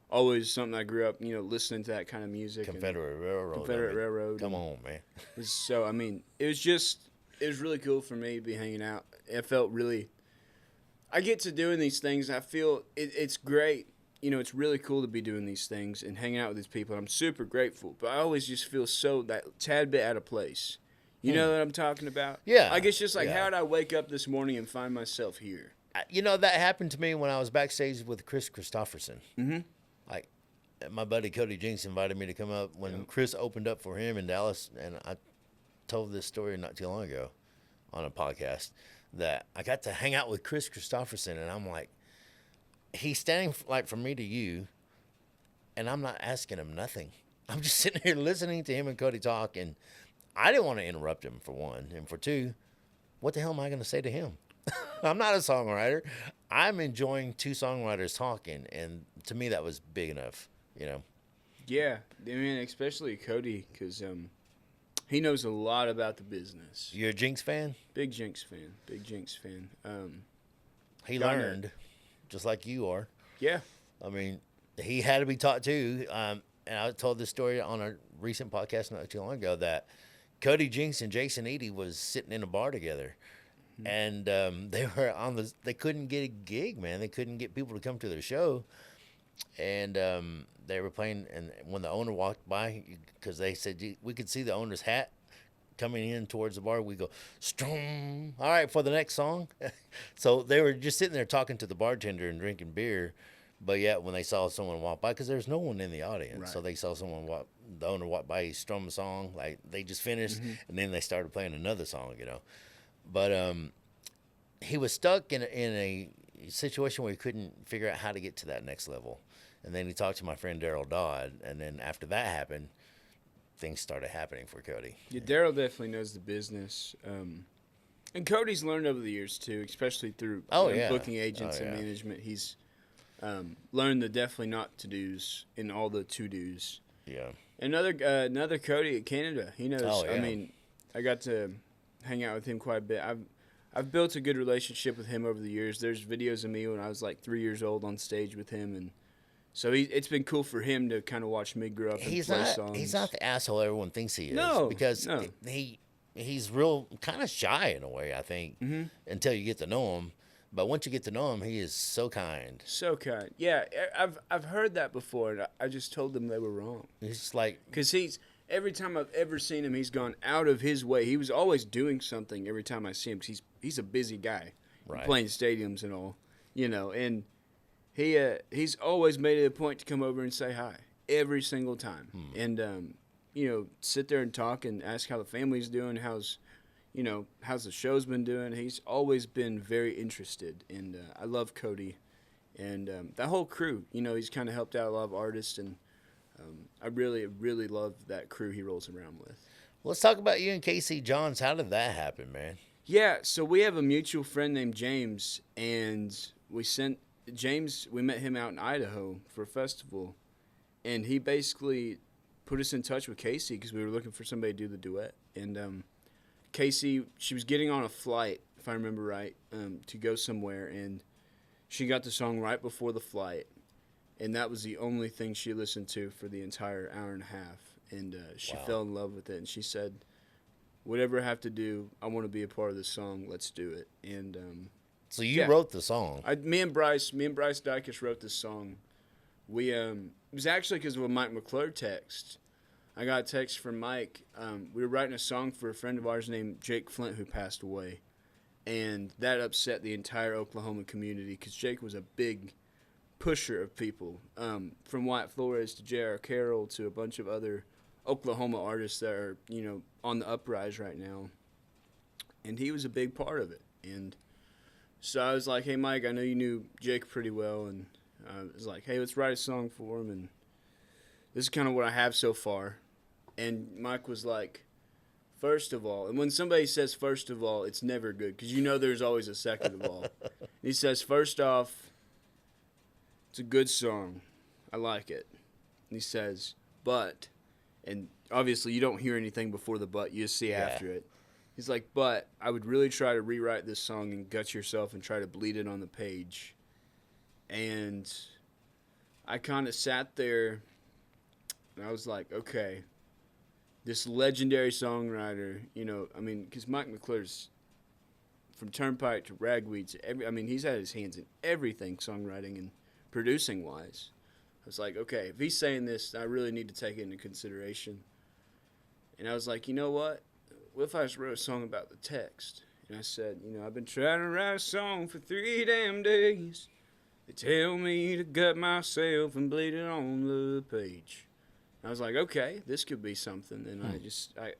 always something I grew up, listening to that kind of music. Confederate Railroad. Confederate Railroad. Come on, man. So, I mean, it was really cool for me to be hanging out. It felt really, I get to doing these things. I feel it's great. It's really cool to be doing these things and hanging out with these people. I'm super grateful, but I always just feel so that tad bit out of place. You know what I'm talking about? Yeah. Like, it's just like, Yeah. how did I wake up this morning and find myself here? That happened to me when I was backstage with Chris Christopherson. Mm-hmm. Like, my buddy Cody Jinks invited me to come up when Chris opened up for him in Dallas, and I told this story not too long ago on a podcast that I got to hang out with Chris Christopherson, and I'm like, he's standing like from me to you, and I'm not asking him nothing. I'm just sitting here listening to him and Cody talk, and I didn't want to interrupt him, for one. And for two, what the hell am I going to say to him? I'm not a songwriter. I'm enjoying two songwriters talking, and to me that was big enough, Yeah. I mean, especially Cody, because he knows a lot about the business. You're a Jinx fan? Big Jinx fan. Big Jinx fan. He Got it. learned, just like you are. Yeah. I mean, he had to be taught too. And I told this story on a recent podcast not too long ago that Cody Jinks and Jason Eady was sitting in a bar together, and they were they couldn't get a gig, man. They couldn't get people to come to their show, and they were playing. And when the owner walked by, because they said we could see the owner's hat coming in towards the bar, we go, "Strom, all right, for the next song." So they were just sitting there talking to the bartender and drinking beer. But yet, when they saw someone walk by, because there's no one in the audience, Right. so they saw the owner walk by, he strummed a song, like they just finished, and then they started playing another song, But he was stuck in a situation where he couldn't figure out how to get to that next level. And then he talked to my friend Daryl Dodd, and then after that happened, things started happening for Cody. Yeah, Daryl definitely knows the business. And Cody's learned over the years, too, especially through booking agents and management. He's learned the definitely not to-dos and all the to-dos. Yeah. Another Cody at Canada. He knows. Oh, yeah. I mean, I got to hang out with him quite a bit. I've built a good relationship with him over the years. There's videos of me when I was like 3 years old on stage with him, and so it's been cool for him to kind of watch me grow up and play songs. He's not the asshole everyone thinks he is. No, because no. he's real kind of shy in a way, I think, until you get to know him. But once you get to know him, he is so kind. So kind. Yeah, I've heard that before, and I just told them they were wrong. He's just like, Because every time I've ever seen him, he's gone out of his way. He was always doing something every time I see him. 'Cause he's a busy guy, right. playing stadiums and all, and he's always made it a point to come over and say hi every single time, and sit there and talk and ask how the family's doing, how's the show's been doing. He's always been very interested, and I love Cody, and that whole crew. He's kind of helped out a lot of artists, and I really, really love that crew he rolls around with. Let's talk about you and Casey Johns. How did that happen, man? Yeah, so we have a mutual friend named James, and we met him out in Idaho for a festival, and he basically put us in touch with Casey because we were looking for somebody to do the duet. And Casey, she was getting on a flight, if I remember right, to go somewhere, and she got the song right before the flight, and that was the only thing she listened to for the entire hour and a half, and she fell in love with it, and she said, whatever I have to do, I want to be a part of this song, let's do it. And so you wrote the song. Me and Bryce Dykes wrote this song. It was actually because of a Mike McClure text. I got a text from Mike. We were writing a song for a friend of ours named Jake Flint who passed away. And that upset the entire Oklahoma community because Jake was a big pusher of people. From Wyatt Flores to J.R. Carroll to a bunch of other Oklahoma artists that are, on the uprise right now. And he was a big part of it. And so I was like, hey, Mike, I know you knew Jake pretty well. And I was like, hey, let's write a song for him. And this is kind of what I have so far. And Mike was like, first of all, and when somebody says first of all, it's never good because there's always a second of all. And he says, first off, it's a good song. I like it. And he says, but, and obviously you don't hear anything before the but, you just see after it. He's like, but I would really try to rewrite this song and gut yourself and try to bleed it on the page. And I kind of sat there and I was like, okay, this legendary songwriter, because Mike McClure's from Turnpike to Ragweed to he's had his hands in everything songwriting and producing wise. I was like, okay, if he's saying this, I really need to take it into consideration. And I was like, you know what? What if I just wrote a song about the text? And I said, I've been trying to write a song for 3 damn days. They tell me to gut myself and bleed it on the page. And I was like, okay, this could be something. And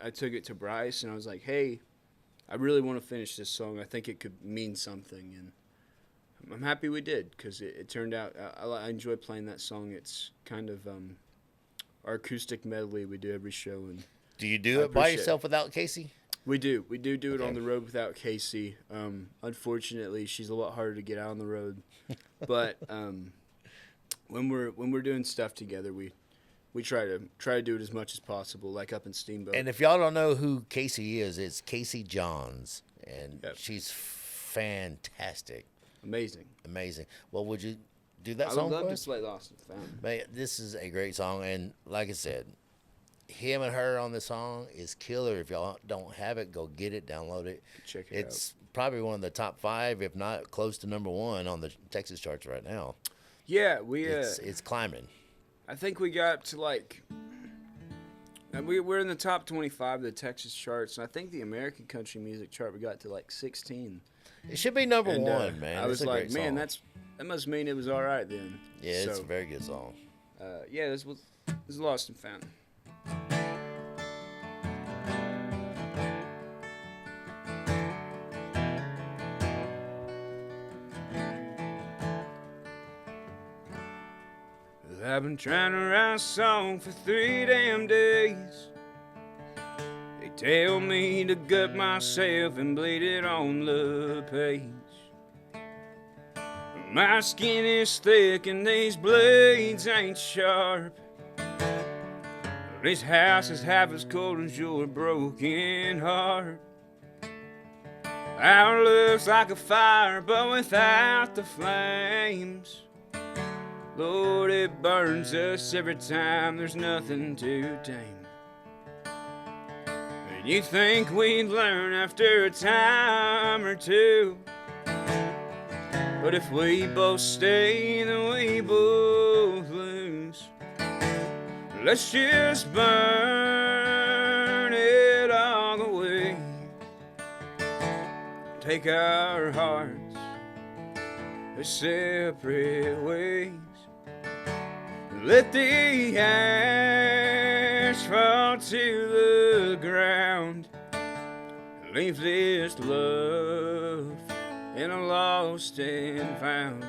I took it to Bryce, and I was like, hey, I really want to finish this song. I think it could mean something. And I'm happy we did because it turned out, I enjoy playing that song. It's kind of our acoustic medley we do every show. And do you do it by yourself without Casey? We do. We do it on the road without Casey. Unfortunately, she's a lot harder to get out on the road. But when we're doing stuff together, we try to do it as much as possible, like up in Steamboat. And if y'all don't know who Casey is, it's Casey Johns, and she's fantastic. Amazing. Well, would you do that I song would love for to us? play Lost and Found. Man, this is a great song, and like I said, him and her on the song is killer. If y'all don't have it, go get it, download it. Check it out. It's probably one of the top 5, if not close to number 1 on the Texas charts right now. Yeah, it's climbing. I think we got to we're in the top 25 of the Texas charts, and I think the American country music chart we got to 16. It should be number 1, man. I was like, man, that must mean it was all right then. Yeah, it's a very good song. This is Lost and Found. I've been trying to write a song for 3 damn days. They tell me to gut myself and bleed it on the page. My skin is thick and these blades ain't sharp. This house is half as cold as your broken heart. Our love's like a fire, but without the flames. Lord, it burns us every time, there's nothing to tame. And you think we'd learn after a time or two, But if we both stay, then we both lose. Let's just burn it all away. Take our hearts their separate ways. Let the ash fall to the ground. Leave this love in a lost and found.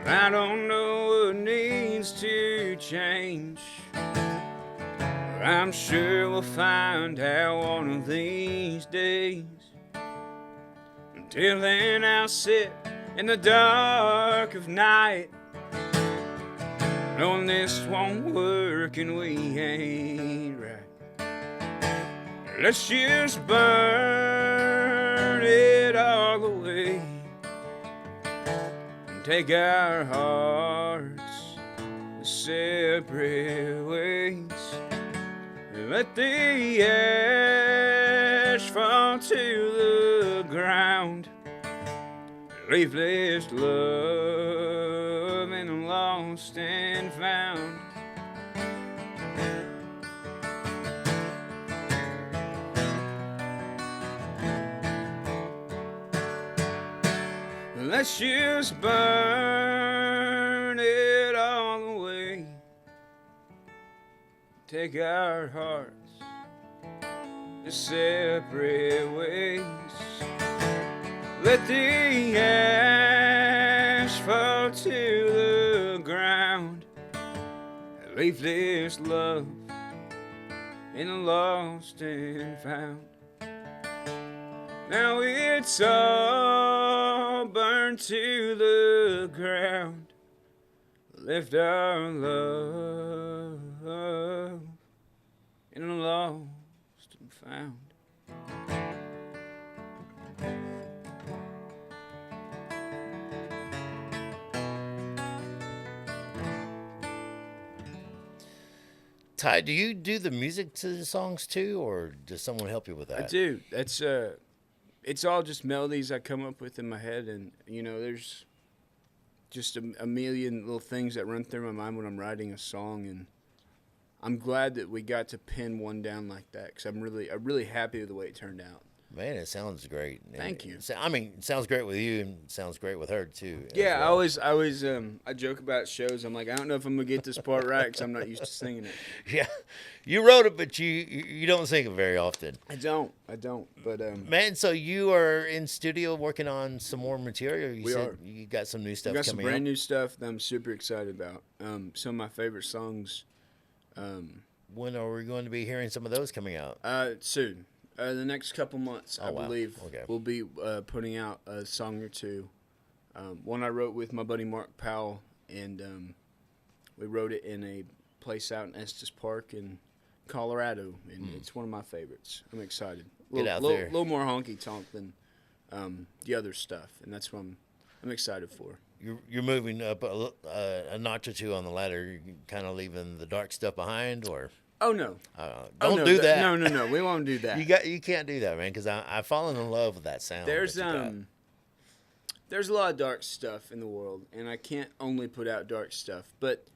I don't know what needs to change. I'm sure we'll find out one of these days. Until then, I'll sit in the dark of night, knowing this won't work and we ain't right. Let's just burn it all away and take our hearts separate ways. Let the ash fall to the ground. Leave this love in the lost and found. Let's just burn it all away. Take our hearts to separate ways. Let the ash fall to the ground. Leave this love in the lost and found. Now it's all burned to the ground. Left our love in the lost and found. Ty, do you do the music to the songs too, or does someone help you with that? I do. That's it's all just melodies I come up with in my head, and you know, there's just a million little things that run through my mind when I'm writing a song, and I'm glad that we got to pin one down like that because I'm really happy with the way it turned out. Man, it sounds great. Thank you. I mean, it sounds great with you, and it sounds great with her too. Yeah, well. I always I joke about shows. I'm like, I don't know if I'm gonna get this part right because I'm not used to singing it. Yeah, you wrote it, but you don't sing it very often. I don't. But Man, so you are in studio working on some more material. You We said are. you got some new stuff we got some coming brand up. new stuff that I'm super excited about. Some of my favorite songs. When are we going to be hearing some of those coming out? Soon. The next couple months, I wow. believe, Okay. we'll be putting out a song or two. One I wrote with my buddy Mark Powell, and we wrote it in a place out in Estes Park in Colorado, and it's one of my favorites. I'm excited. Get out there. A little more honky-tonk than the other stuff, and that's what I'm excited for. You're moving up a notch or two on the ladder. You're kind of leaving the dark stuff behind, or Oh, no. don't do that. No, we won't do that. You can't do that, man, because I've fallen in love with that sound. There's that you got. there's a lot of dark stuff in the world, and I can't only put out dark stuff. But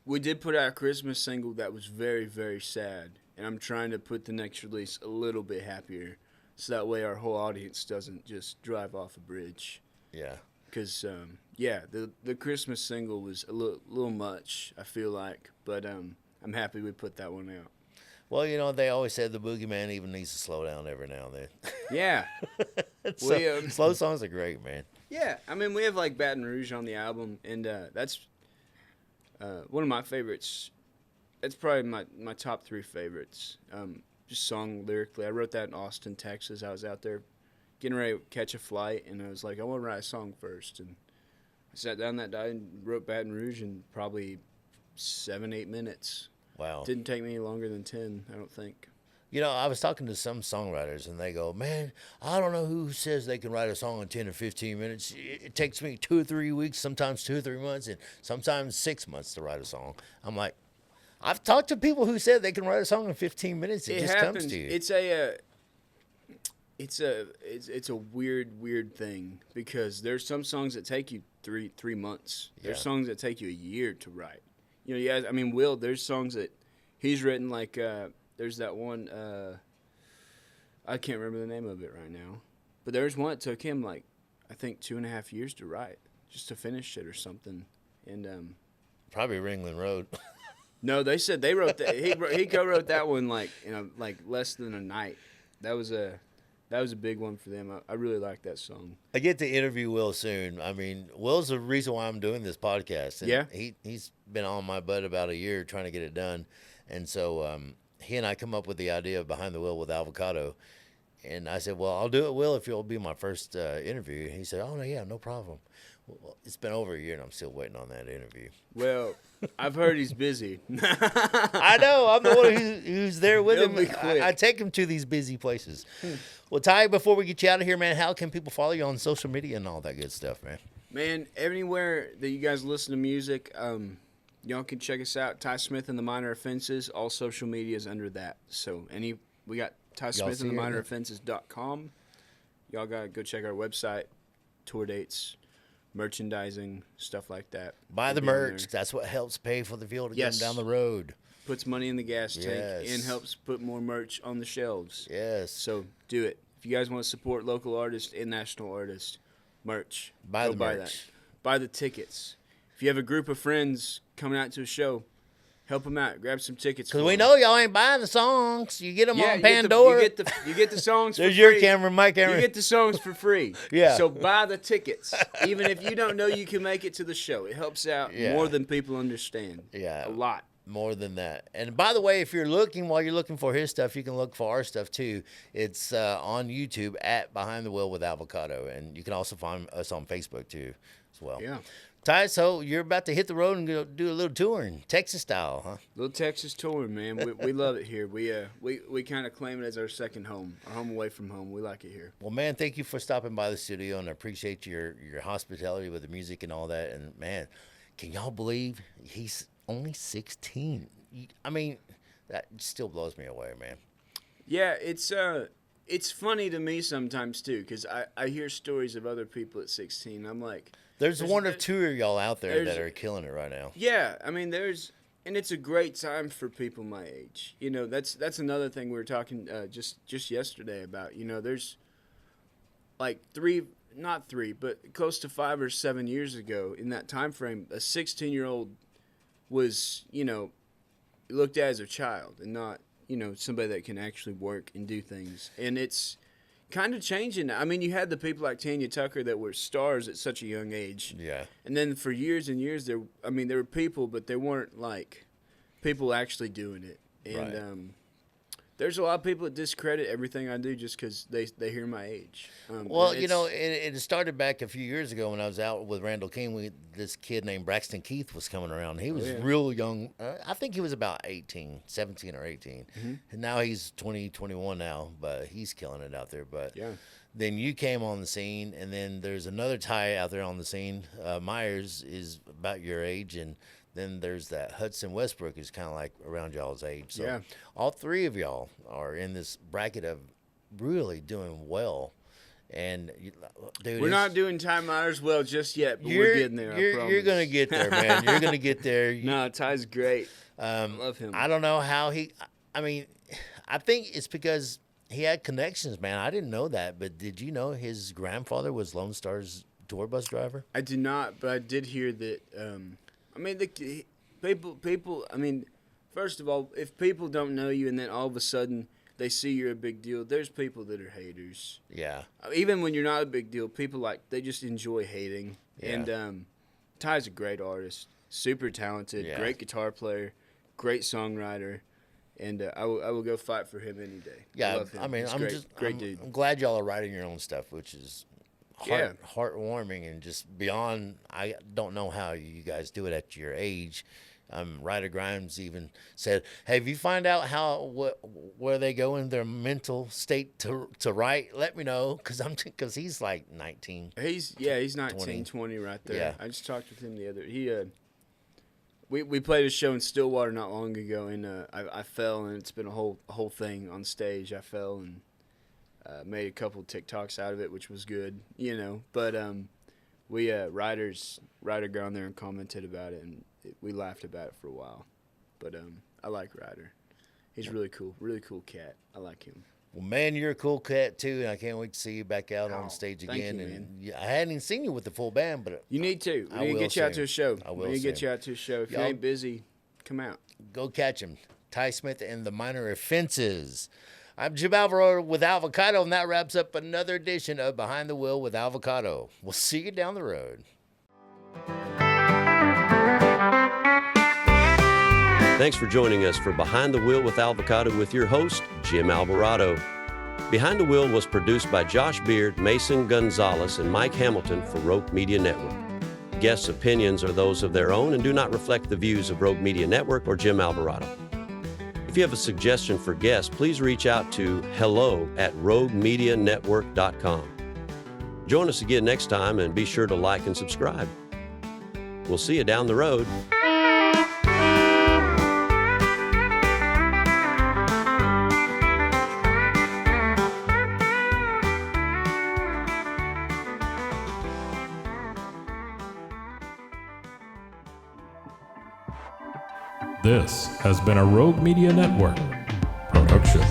we did put out a Christmas single that was very, very sad, and I'm trying to put the next release a little bit happier, so that way our whole audience doesn't just drive off a bridge. Yeah. Because the Christmas single was a little much, I feel like, but I'm happy we put that one out. Well, you know, they always said the boogeyman even needs to slow down every now and then. Yeah. So, slow songs are great, man. Yeah, I mean, we have like Baton Rouge on the album, and that's one of my favorites. That's probably my top 3 favorites. Just song lyrically. I wrote that in Austin, Texas. I was out there getting ready to catch a flight, and I was like, I want to write a song first. And I sat down that day and wrote Baton Rouge in probably 7-8 minutes. Wow. Didn't take me longer than 10, I don't think. I was talking to some songwriters, and they go, man, I don't know who says they can write a song in 10 or 15 minutes. It takes me 2 or 3 weeks, sometimes 2 or 3 months, and sometimes 6 months to write a song. I'm like, I've talked to people who said they can write a song in 15 minutes. It just happens. comes to you. It's a weird thing, because there's some songs that take you three months. There's songs that take you a year to write. Will, there's songs that he's written, like there's that one, I can't remember the name of it right now, but there's one that took him like, I think 2.5 years to write, just to finish it or something. And Probably Ringling Road. no, they said they wrote that. He co-wrote that one like less than a night. That was a big one for them. I really like that song. I get to interview Will soon. I mean, Will's the reason why I'm doing this podcast. And yeah. He's been on my butt about a year trying to get it done. And so he and I come up with the idea of Behind the Wheel with Alvacado. And I said, well, I'll do it, Will, if you'll be my first interview. He said, oh, no, yeah, no problem. Well, it's been over a year, and I'm still waiting on that interview. Well, I've heard he's busy. I know. I'm the one who's there with He'll him. be quick. I take him to these busy places. Well, Ty, before we get you out of here, man, how can people follow you on social media and all that good stuff, man? Man, anywhere that you guys listen to music, y'all can check us out. Ty Smith and the Minor Offenses. All social media is under that. So we got Ty Smith and the Minor Offenses.com. Y'all got to go check our website, tour dates, merchandising, stuff like that. Buy the merch. That's what helps pay for the fuel to get them down the road. Puts money in the gas tank and helps put more merch on the shelves. Yes. So do it. If you guys want to support local artists and national artists, merch. Buy the merch. That. Buy the tickets. If you have a group of friends coming out to a show, help them out. Grab some tickets. Because we know y'all ain't buying the songs. You get them on Pandora. You get the songs for There's free. your camera, my camera. You get the songs for free. Yeah. So buy the tickets. Even if you don't know you can make it to the show. It helps out more than people understand. Yeah. A lot. More than that. And by the way, if you're looking, while you're looking for his stuff, you can look for our stuff too. It's on YouTube at Behind the Wheel with Alvacado. And you can also find us on Facebook too as well. Yeah. Ty, so you're about to hit the road and go do a little touring, Texas style, huh? Little Texas touring, man. We love it here. We kind of claim it as our second home, our home away from home. We like it here. Well, man, thank you for stopping by the studio, and I appreciate your hospitality with the music and all that. And man, can y'all believe he's only 16? I mean, that still blows me away, man. Yeah, it's funny to me sometimes too, because I hear stories of other people at 16. I'm like, there's one or two of y'all out there that are killing it right now. Yeah, I mean, and it's a great time for people my age. You know, that's another thing we were talking just yesterday about. You know, there's like not three, but close to 5 or 7 years ago in that time frame, a 16-year-old was, looked at as a child and not, somebody that can actually work and do things. And it's kind of changing. I mean, you had the people like Tanya Tucker that were stars at such a young age. Yeah. And then for years and years, there were people, but they weren't like people actually doing it. And there's a lot of people that discredit everything I do just because they hear my age. Well, it started back a few years ago when I was out with Randall King. This kid named Braxton Keith was coming around. He was real young. I think he was about 17 or 18. Mm-hmm. And now he's 20, 21 now, but he's killing it out there. But then you came on the scene, and then there's another Ty out there on the scene. Myers is about your age, and then there's that Hudson Westbrook who's kind of like around y'all's age. So all three of y'all are in this bracket of really doing well. And, dude, we're not doing Ty Myers well just yet, but we're getting there, I promise. You're going to get there, man. You're going to get there. No, Ty's great. I love him. I don't know how I think it's because he had connections, man. I didn't know that, but did you know his grandfather was Lone Star's tour bus driver? I did not, but I did hear that the people. I mean, first of all, if people don't know you and then all of a sudden they see you're a big deal, there's people that are haters. Yeah. Even when you're not a big deal, people they just enjoy hating. Yeah. And Ty's a great artist, super talented, great guitar player, great songwriter, and I will go fight for him any day. Yeah. I love him. I mean, He's great dude. I'm glad y'all are writing your own stuff, which is heartwarming and just beyond. I don't know how you guys do it at your age, Ryder Grimes even said, "Have you find out where they go in their mental state to write? Let me know, because he's like 19." He's 19, 20 right there. Yeah. I just talked with him the other. We played a show in Stillwater not long ago, and I fell, and it's been a whole thing on stage. I fell and made a couple of TikToks out of it, which was good, But Ryder got on there and commented about it, and we laughed about it for a while. But I like Ryder. He's really cool cat. I like him. Well, man, you're a cool cat too, and I can't wait to see you back out on stage thank again. you, And man. I hadn't even seen you with the full band, but You need to. I We need to will get you out to soon. a show. I will We need to get soon. you out to a show. If you Y'all- ain't busy, come out. go catch him. Ty Smith and the Minor Offenses. I'm Jim Alvaro with Alvacado, and that wraps up another edition of Behind the Wheel with Alvacado. We'll see you down the road. Thanks for joining us for Behind the Wheel with Alvacado with your host, Jim Alvarado. Behind the Wheel was produced by Josh Beard, Mason Gonzalez, and Mike Hamilton for Rogue Media Network. Guests' opinions are those of their own and do not reflect the views of Rogue Media Network or Jim Alvarado. If you have a suggestion for guests, please reach out to hello@roguemedianetwork.com. Join us again next time, and be sure to like and subscribe. We'll see you down the road. This has been a Rogue Media Network production.